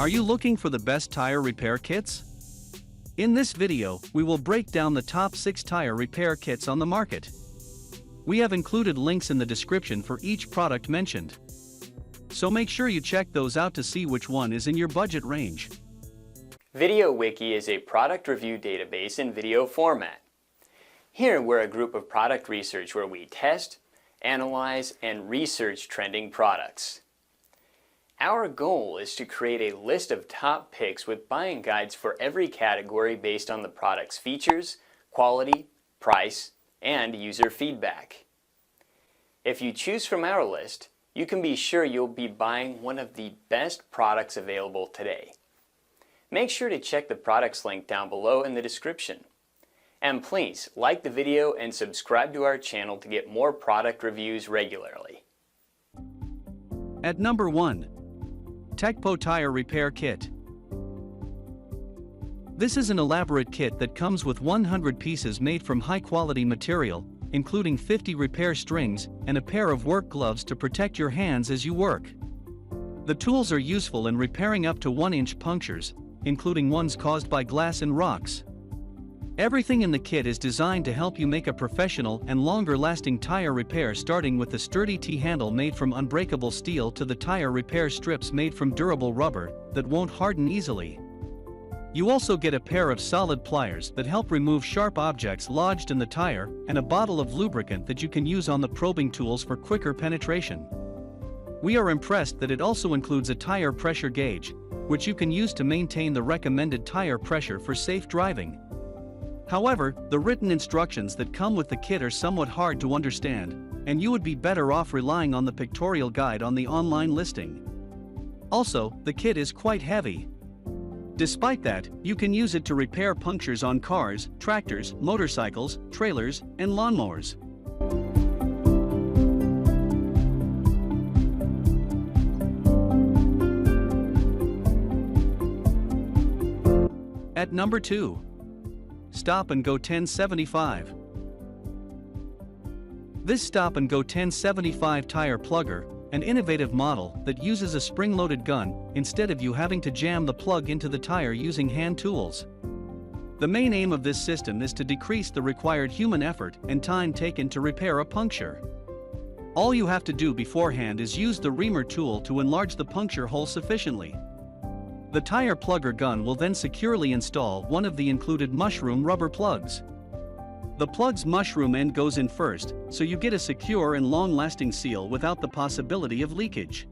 Are you looking for the best tire repair kits? In this video, we will break down the top 6 tire repair kits on the market. We have included links in the description for each product mentioned. So make sure you check those out to see which one is in your budget range. VideoWiki is a product review database in video format. Here we're a group of product research where we test, analyze, and research trending products. Our goal is to create a list of top picks with buying guides for every category based on the product's features, quality, price, and user feedback. If you choose from our list, you can be sure you'll be buying one of the best products available today. Make sure to check the products link down below in the description. And please like the video and subscribe to our channel to get more product reviews regularly. At number 1. TECCPO Tire Repair Kit. This is an elaborate kit that comes with 100 pieces made from high-quality material, including 50 repair strings and a pair of work gloves to protect your hands as you work. The tools are useful in repairing up to 1-inch punctures, including ones caused by glass and rocks. Everything in the kit is designed to help you make a professional and longer-lasting tire repair, starting with the sturdy T-handle made from unbreakable steel to the tire repair strips made from durable rubber that won't harden easily. You also get a pair of solid pliers that help remove sharp objects lodged in the tire and a bottle of lubricant that you can use on the probing tools for quicker penetration. We are impressed that it also includes a tire pressure gauge, which you can use to maintain the recommended tire pressure for safe driving. However, the written instructions that come with the kit are somewhat hard to understand, and you would be better off relying on the pictorial guide on the online listing. Also, the kit is quite heavy. Despite that, you can use it to repair punctures on cars, tractors, motorcycles, trailers, and lawnmowers. At number 2. Stop and Go 1075. This Stop and Go 1075 tire plugger, an innovative model that uses a spring-loaded gun instead of you having to jam the plug into the tire using hand tools. The main aim of this system is to decrease the required human effort and time taken to repair a puncture. All you have to do beforehand is use the reamer tool to enlarge the puncture hole sufficiently. The tire plugger gun will then securely install one of the included mushroom rubber plugs. The plug's mushroom end goes in first, so you get a secure and long-lasting seal without the possibility of leakage.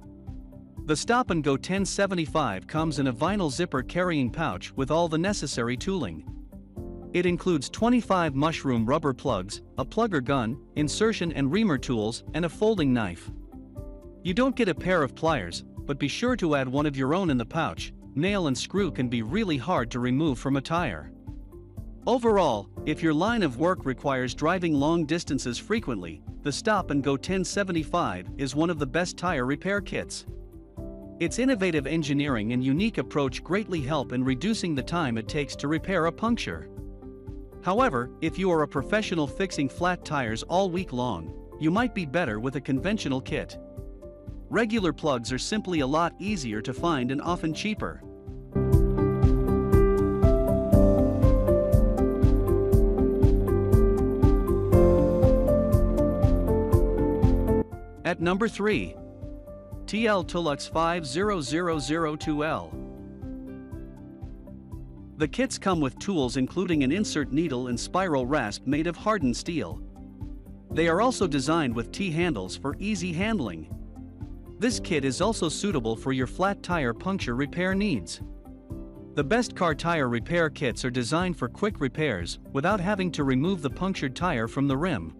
The Stop and Go 1075 comes in a vinyl zipper carrying pouch with all the necessary tooling. It includes 25 mushroom rubber plugs, a plugger gun, insertion and reamer tools, and a folding knife. You don't get a pair of pliers, but be sure to add one of your own in the pouch. Nail and screw can be really hard to remove from a tire. Overall, if your line of work requires driving long distances frequently, the Stop and Go 1075 is one of the best tire repair kits. Its innovative engineering and unique approach greatly help in reducing the time it takes to repair a puncture. However, if you are a professional fixing flat tires all week long, you might be better with a conventional kit. Regular plugs are simply a lot easier to find and often cheaper. At number 3. TOOLUXE 50002L. The kits come with tools including an insert needle and spiral rasp made of hardened steel. They are also designed with T-handles for easy handling. This kit is also suitable for your flat tire puncture repair needs. The best car tire repair kits are designed for quick repairs without having to remove the punctured tire from the rim.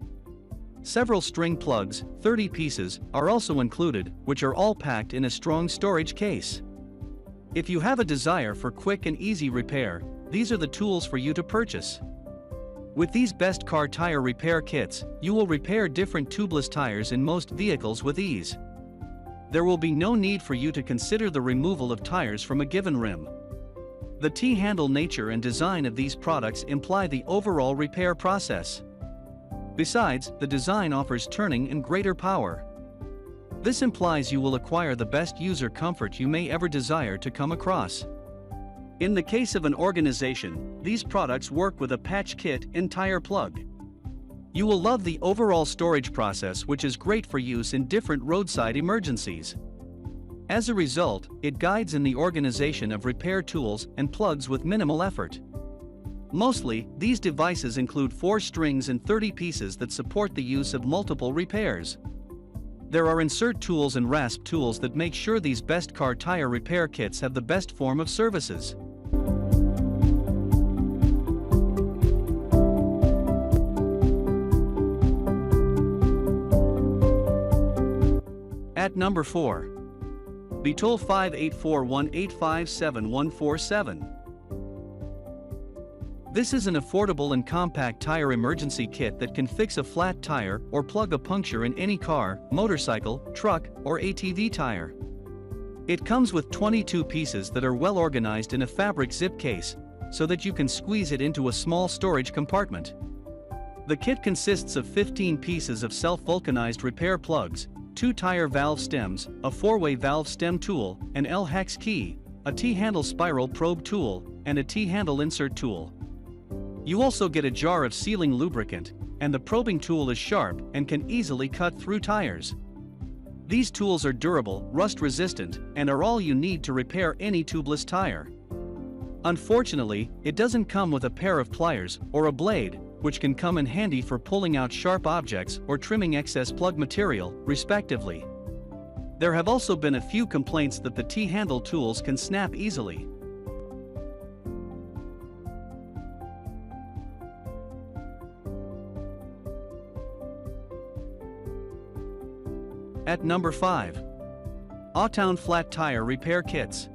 Several string plugs, 30 pieces, are also included, which are all packed in a strong storage case. If you have a desire for quick and easy repair, these are the tools for you to purchase. With these best car tire repair kits, you will repair different tubeless tires in most vehicles with ease. There will be no need for you to consider the removal of tires from a given rim. The T-handle nature and design of these products imply the overall repair process. Besides, the design offers turning and greater power. This implies you will acquire the best user comfort you may ever desire to come across. In the case of an organization, these products work with a patch kit and tire plug. You will love the overall storage process, which is great for use in different roadside emergencies. As a result, it guides in the organization of repair tools and plugs with minimal effort. Mostly, these devices include 4 strings and 30 pieces that support the use of multiple repairs. There are insert tools and rasp tools that make sure these best car tire repair kits have the best form of services. At number 4. BETOOLL 5841857147. This is an affordable and compact tire emergency kit that can fix a flat tire or plug a puncture in any car, motorcycle, truck, or ATV tire. It comes with 22 pieces that are well organized in a fabric zip case, so that you can squeeze it into a small storage compartment. The kit consists of 15 pieces of self-vulcanized repair plugs, 2 tire valve stems, a 4-way valve stem tool, an L-hex key, a T-handle spiral probe tool, and a T-handle insert tool. You also get a jar of sealing lubricant, and the probing tool is sharp and can easily cut through tires. These tools are durable, rust-resistant, and are all you need to repair any tubeless tire. Unfortunately, it doesn't come with a pair of pliers or a blade, which can come in handy for pulling out sharp objects or trimming excess plug material, respectively. There have also been a few complaints that the T-handle tools can snap easily. At number 5. AUTOWN Flat Tire Repair Kits.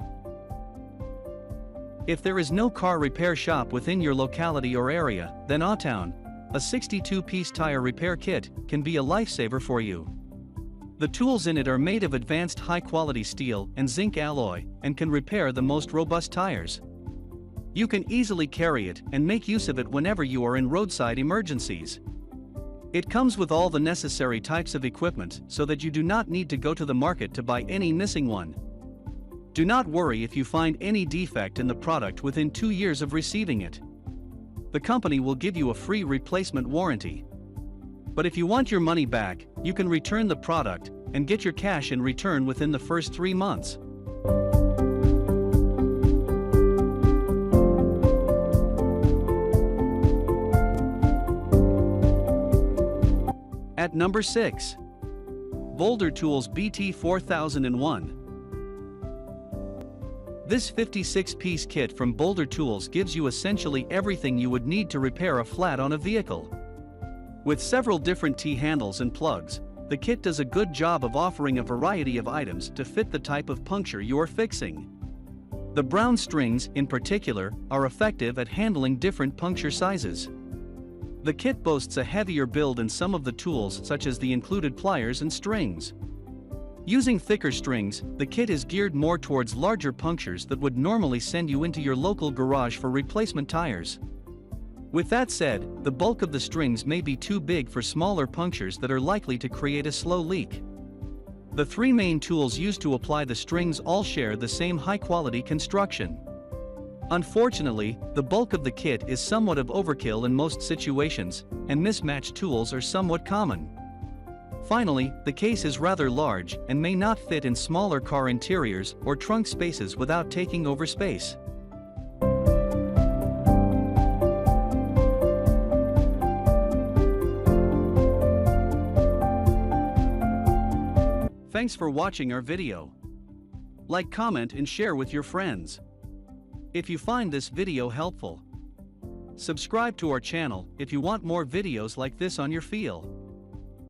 If there is no car repair shop within your locality or area, then AUTOWN, a 62-piece tire repair kit, can be a lifesaver for you. The tools in it are made of advanced high-quality steel and zinc alloy and can repair the most robust tires. You can easily carry it and make use of it whenever you are in roadside emergencies. It comes with all the necessary types of equipment so that you do not need to go to the market to buy any missing one. Do not worry if you find any defect in the product within 2 years of receiving it. The company will give you a free replacement warranty. But if you want your money back, you can return the product and get your cash in return within the first 3 months. At number 6. BOULDER Tools BT4001. This 56-piece kit from BOULDER Tools gives you essentially everything you would need to repair a flat on a vehicle. With several different T-handles and plugs, the kit does a good job of offering a variety of items to fit the type of puncture you are fixing. The brown strings, in particular, are effective at handling different puncture sizes. The kit boasts a heavier build in some of the tools, such as the included pliers and strings. Using thicker strings, the kit is geared more towards larger punctures that would normally send you into your local garage for replacement tires. With that said, the bulk of the strings may be too big for smaller punctures that are likely to create a slow leak. The 3 main tools used to apply the strings all share the same high-quality construction. Unfortunately, the bulk of the kit is somewhat of overkill in most situations, and mismatched tools are somewhat common. Finally, the case is rather large and may not fit in smaller car interiors or trunk spaces without taking over space. Thanks for watching our video. Like, comment, and share with your friends. If you find this video helpful, subscribe to our channel if you want more videos like this on your feed.